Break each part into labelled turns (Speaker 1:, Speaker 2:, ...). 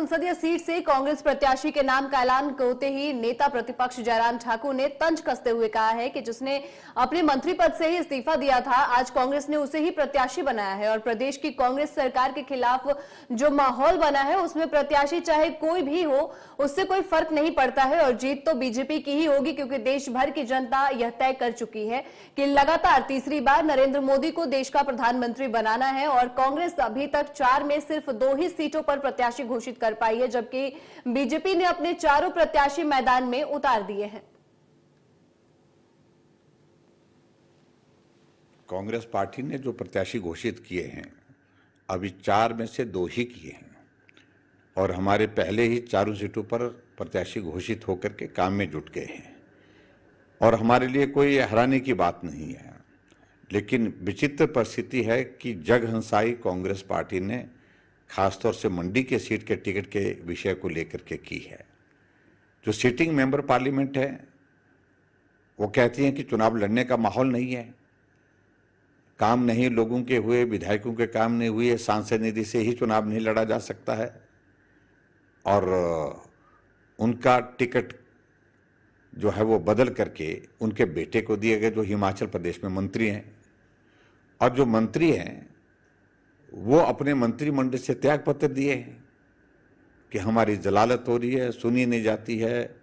Speaker 1: संसदीय सीट से कांग्रेस प्रत्याशी के नाम का ऐलान होते ही नेता प्रतिपक्ष जयराम ठाकुर ने तंज कसते हुए कहा है कि जिसने अपने मंत्री पद से ही इस्तीफा दिया था, आज कांग्रेस ने उसे ही प्रत्याशी बनाया है और प्रदेश की कांग्रेस सरकार के खिलाफ जो माहौल बना है उसमें प्रत्याशी चाहे कोई भी हो उससे कोई फर्क नहीं पड़ता है और जीत तो बीजेपी की ही होगी, क्योंकि देश भर की जनता यह तय कर चुकी है कि लगातार तीसरी बार नरेंद्र मोदी को देश का प्रधानमंत्री बनाना है। और कांग्रेस अभी तक 4 में सिर्फ 2 ही सीटों पर प्रत्याशी घोषित कर पाई है, जबकि बीजेपी ने अपने चारों प्रत्याशी मैदान में उतार दिए हैं।
Speaker 2: कांग्रेस पार्टी ने जो प्रत्याशी घोषित किए हैं अभी 4 में से 2 ही किए हैं और हमारे पहले ही चारों सीटों पर प्रत्याशी घोषित होकर के काम में जुट गए हैं और हमारे लिए कोई हैरानी की बात नहीं है। लेकिन विचित्र परिस्थिति है कि जगहंसाई कांग्रेस पार्टी ने खासतौर से मंडी के सीट के टिकट के विषय को लेकर के की है। जो सिटिंग मेंबर पार्लियामेंट है वो कहती हैं कि चुनाव लड़ने का माहौल नहीं है, काम नहीं लोगों के हुए, विधायकों के काम नहीं हुए, सांसद निधि से ही चुनाव नहीं लड़ा जा सकता है और उनका टिकट जो है वो बदल करके उनके बेटे को दिए गए जो हिमाचल प्रदेश में मंत्री हैं। और जो मंत्री हैं वो अपने मंत्रिमंडल से त्यागपत्र दिए हैं कि हमारी जलालत हो रही है, सुनी नहीं जाती है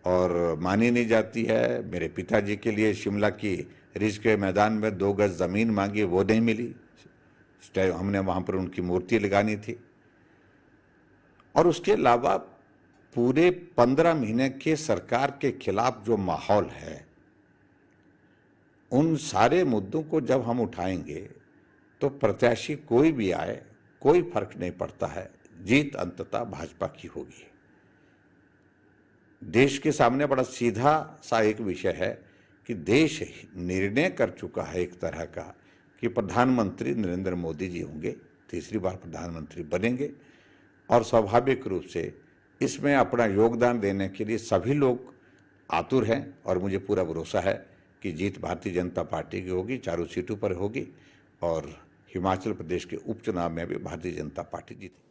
Speaker 2: और मानी नहीं जाती है। मेरे पिताजी के लिए शिमला की रिज के मैदान में 2 गज ज़मीन मांगी, वो नहीं मिली, हमने वहाँ पर उनकी मूर्ति लगानी थी। और उसके अलावा पूरे 15 महीने के सरकार के खिलाफ जो माहौल है, उन सारे मुद्दों को जब हम उठाएंगे तो प्रत्याशी कोई भी आए कोई फर्क नहीं पड़ता है, जीत अंततः भाजपा की होगी। देश के सामने बड़ा सीधा सा एक विषय है कि देश निर्णय कर चुका है एक तरह का कि प्रधानमंत्री नरेंद्र मोदी जी होंगे, तीसरी बार प्रधानमंत्री बनेंगे और स्वाभाविक रूप से इसमें अपना योगदान देने के लिए सभी लोग आतुर हैं और मुझे पूरा भरोसा है कि जीत भारतीय जनता पार्टी की होगी, चारों सीटों पर होगी और हिमाचल प्रदेश के उपचुनाव में भी भारतीय जनता पार्टी जीतेगी।